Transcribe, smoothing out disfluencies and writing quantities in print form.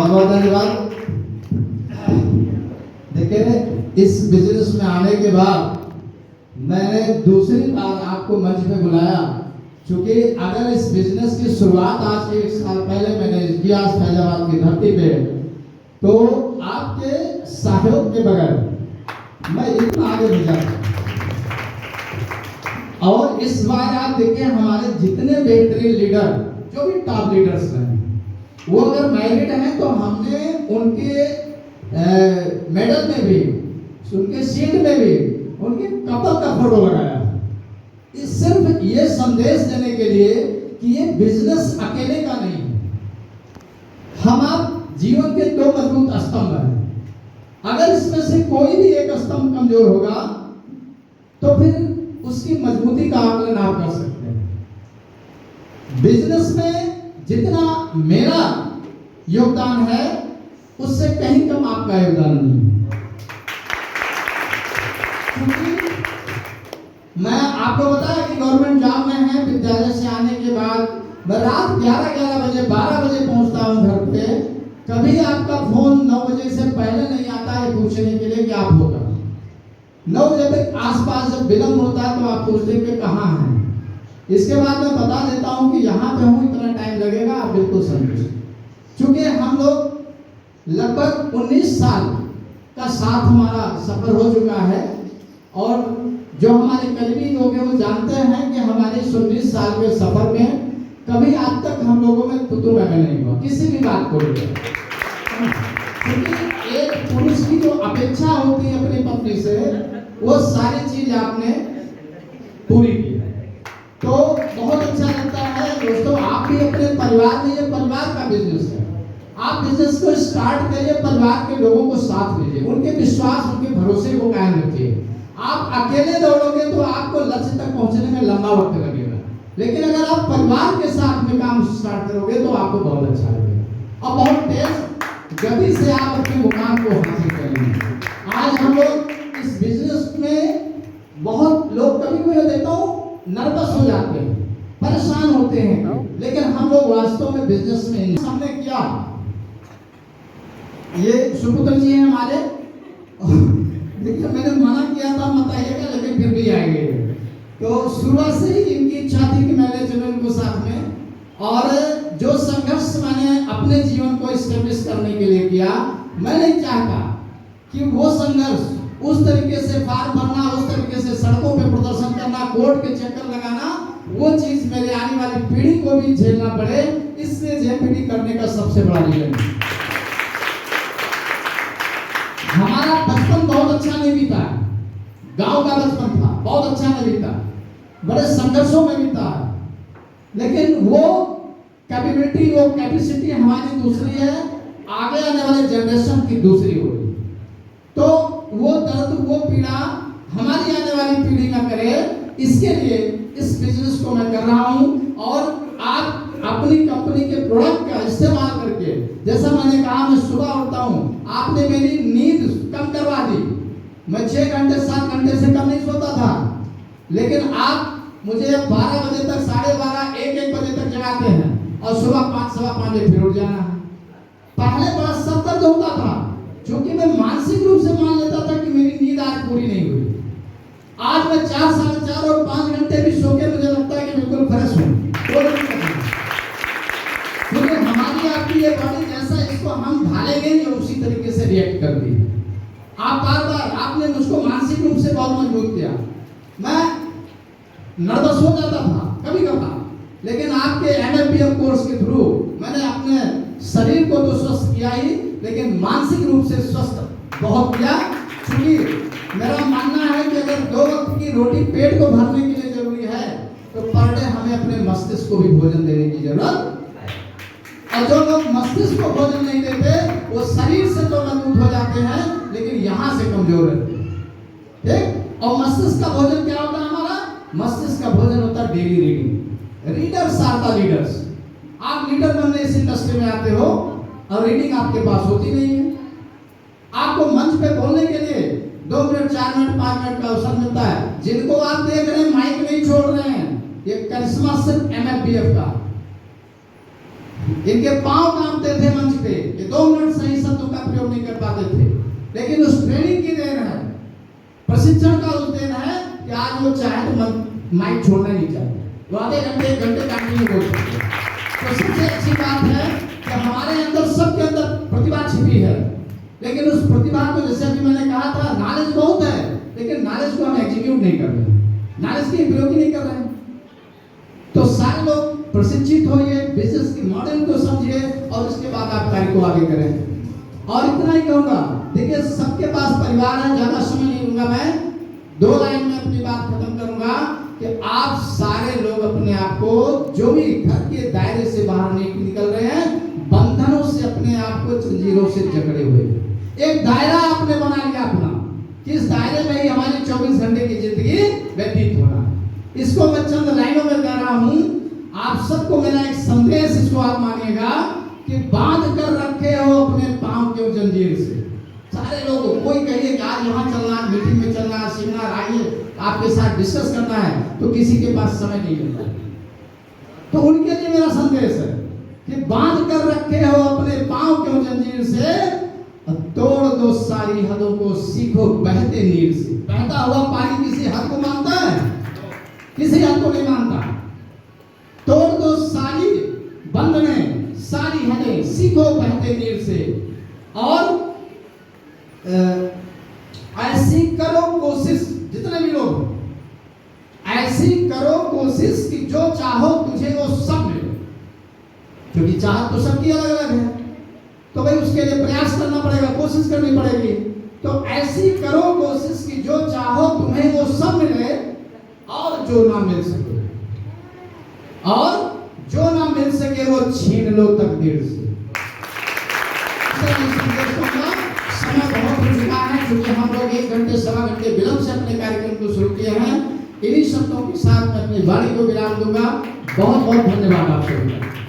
बहुत बहुत धन्यवाद। देखिए, इस बिजनेस में आने के बाद मैंने दूसरी बार आपको मंच पे बुलाया, क्योंकि अगर इस बिजनेस की शुरुआत आज से 1 साल पहले मैंने किया फैजाबाद की धरती पे, तो आपके सहयोग के बगैर मैं इतना आगे नहीं जा सकता। और इस बार आप देखिए, हमारे जितने बेहतरीन लीडर, जो भी टॉप लीडर्स हैं, वो अगर मैरिड हैं तो हमने उनके मेडल में भी, उनके सीट में भी उनके कपल का फोटो लगाया। इस सिर्फ ये संदेश देने के लिए कि ये बिजनेस अकेले का नहीं है। हम आप जीवन के 2 मजबूत स्तंभ हैं। अगर इसमें से कोई भी एक स्तंभ कमजोर होगा तो फिर उसकी मजबूती का आकलन आप कर सकते हैं। बिजनेस में जितना मेरा योगदान है, उससे कहीं कम आपका योगदान नहीं है। क्योंकि मैं आपको बताया कि गवर्नमेंट जॉब में है, विद्यालय से आने के बाद मैं रात 11 बजे 12 बजे पहुंचता हूं घर पे। कभी आपका फोन 9 बजे से पहले नहीं आता है पूछने के लिए कि आप होगा। 9 बजे तक आसपास जब विलम्ब होता है तो आप पूछते कि कहाँ हैं। इसके बाद मैं बता देता हूं कि यहाँ पे हूँ, इतना टाइम लगेगा, आप बिल्कुल समझिए। क्योंकि हम लोग लगभग 19 साल का साथ हमारा सफर हो चुका है, और जो हमारे करीबी लोग हैं वो जानते हैं कि हमारे 19 साल के सफर में कभी आज तक हम लोगों में कुतुब में नहीं हुआ किसी भी बात को लेकर। क्योंकि एक पुरुष की जो अपेक्षा होती है अपनी पत्नी से, वो सारी चीज आपने पूरी की। तो बहुत अच्छा लगता है दोस्तों, आप भी अपने परिवार में, ये परिवार का बिजनेस है, आप बिजनेस को स्टार्ट करिए, परिवार के लोगों को साथ लीजिए, उनके विश्वास, उनके भरोसे को कायम रखिए। आप अकेले दौड़ोगे तो आपको लक्ष्य तक पहुंचने में लंबा वक्त लगेगा, लेकिन अगर आप परिवार के साथ में काम स्टार्ट करोगे तो आपको बहुत अच्छा लगेगा और बहुत तेज गति से आप अपने मुकाम को हासिल करेंगे। आज हम लोग इस बिजनेस में बहुत लोग, कभी मैं देखता हूँ नर्वस हो जाते हैं, परेशान होते हैं, लेकिन हम लोग वास्तव में बिजनेस में हमने किया। ये सुपुत्र जी हैं हमारे, देखिए मैंने मना किया था मत आइएगा, लेकिन फिर भी आएंगे। तो शुरुआत से ही इनकी इच्छा थी कि मैं ले चलूं इनको साथ में, और जो संघर्ष मैंने अपने जीवन को एस्टेब्लिश करने के लिए किया, मैं नहीं चाहता कि वो संघर्ष उस तरीके से फार्म भरना, उस तरीके से सड़कों पे प्रदर्शन करना, कोर्ट के चक्कर लगाना, वो चीज मेरे आने वाली पीढ़ी को भी झेलना पड़े। इसलिए जेपीडी करने का सबसे बड़ा रीजन है। हमारा बचपन बहुत अच्छा नहीं बीता, गांव का बचपन था, बहुत अच्छा नहीं बीता, बड़े संघर्षों में बीता, लेकिन वो कैपेबिलिटी, वो कैपेसिटी हमारी दूसरी है, आगे आने वाले जनरेशन की दूसरी होगी। तो वो दर्द, वो पीड़ा हमारी आने वाली पीढ़ी ना करे, इसके लिए इस बिजनेस को मैं कर रहा हूं। और आप अपनी कंपनी के प्रोडक्ट का इस्तेमाल करके, जैसा मैंने कहा, मैं सुबह उठता हूं, आपने मेरी नींद कम करवा दी। मैं 6 घंटे 7 घंटे से कम नहीं सोता था, लेकिन आप मुझे 12 बजे तक, 12:30, 1 बजे तक जगाते हैं, और सुबह 5, सवा 5 बजे फिर उठ जाना है। पहले बड़ा सर दर्द होता था, क्योंकि मैं मानसिक रूप से मान लेता था कि मेरी नींद आज पूरी नहीं हुई। आज मैं 4, 4.5 और 5 घंटे भी सो के मुझे लगता है कि बिल्कुल फ्रेश हूँ। क्योंकि हमारी आपकी ये बॉडी जैसा इसको हम ढालेंगे, ये उसी तरीके से रिएक्ट करती है। आप बार-बार, आपने मुझको मानसिक रूप से बहुत मजबूत किया। मैं नर्वस हो जाता था कभी कभार, लेकिन आपके MFBM कोर्स के थ्रू मैंने अपने शरीर को तो स्वस्थ किया ही, लेकिन मानसिक रूप से स्वस्थ बहुत किया। क्योंकि मेरा मानना है कि अगर 2 वक्त की रोटी पेट को भरने के लिए जरूरी है, तो पर डे हमें अपने मस्तिष्क को भी भोजन देने की जरूरत। और जो लोग मस्तिष्क को भोजन नहीं देते, वो शरीर से तो मजबूत हो जाते हैं, लेकिन यहाँ से कमजोर रहते हैं। ठीक? और मस्तिष्क का भोजन क्या होता है हमारा? मस्तिष्क का भोजन होता है daily reading. Readers are the leaders. आप लीडर बनने इस इंडस्ट्री में आते हो, और रीडिंग आपके पास होती नहीं है। आपको मंच पे बोलने के लिए 2 मिनट, 4 मिनट, 5 मिनट का अवसर मिलता है। जिनको आप देख रहे हैं माइक नहीं छोड़ रहे हैं, ये करिश्मा सिर्फ MFBF का। इनके पांव कांपते थे मंच पे, ये 2 मिनट सही शब्दों का प्रयोग नहीं कर पाते थे, लेकिन उस ट्रेनिंग की देन है, प्रशिक्षण का उस देन है कि आज वो चाहे तो माइक छोड़ना नहीं चाहते, वो आधे घंटे 1 घंटे कंटिन्यू बोल सकते हैं। तो सबसे अच्छी बात है कि हमारे अंदर, सबके अंदर प्रतिभा छिपी है, लेकिन उस प्रतिभा को, जैसे अभी मैंने कहा था, नॉलेज बहुत है, लेकिन नॉलेज को हम एग्जीक्यूट नहीं कर रहे, नॉलेज की प्रयोग ही नहीं कर रहे हैं। तो सारे लोग प्रशिक्षित होइए, बिजनेस की मॉडल को समझिए और उसके बाद आप कार्य को आगे करें। और इतना ही कहूंगा, देखिए सबके पास परिवार है, ज्यादा समय नहीं लूंगा मैं, 2 लाइन में अपनी बात खत्म करूंगा कि आप सारे लोग अपने आप को, जो भी घर के दायरे से बाहर निकल रहे हैं, बंधनों से अपने आप को जंजीरों से जकड़े हुए, एक दायरा आपने बना लिया अपना, किस दायरे में ही हमारी 24 घंटे की जिंदगी व्यतीत होना है। इसको मैं चंद लाइनों में कह रहा हूं, आप सबको मेरा एक संदेश, इसको आप मानिएगा कि बांध कर रखे हो अपने पांव के जंजीर से। सारे लोग, कोई कहिए कि आज यहाँ चलना, मीटिंग में चलना, सेमिनार आइए, आपके साथ डिस्कस करना है, तो किसी के पास समय नहीं मिलता। तो उनके लिए मेरा संदेश है कि बांध कर रखे हो अपने पांव के जंजीर से, तोड़ दो सारी हदों को, सीखो बहते नीर से। बहता हुआ पानी किसी हद को मानता है? किसी हद को नहीं मानता। तोड़ दो सारी बंधनें, सारी हदें, सीखो बहते नीर से, और ऐसी करो कोशिश, जितने भी लोग ऐसी करो कोशिश कि जो चाहो तुझे वो सब मिले, क्योंकि चाहत तो सबकी अलग अलग है, तो भाई उसके लिए प्रयास करना पड़ेगा, कोशिश करनी पड़ेगी। तो ऐसी करो कोशिश कि जो चाहो तुम्हें वो सब मिले, और जो ना मिल सके, और जो ना मिल सके वो छीन लो तकदीर से। समय बहुत हो चुका है, क्योंकि हम लोग 1 घंटे 1.25 घंटे विलंब से अपने कार्यक्रम को शुरू किए हैं। इन्हीं शब्दों के साथ मैं अपनी वाणी को विराम दूंगा। बहुत बहुत धन्यवाद आप सबका।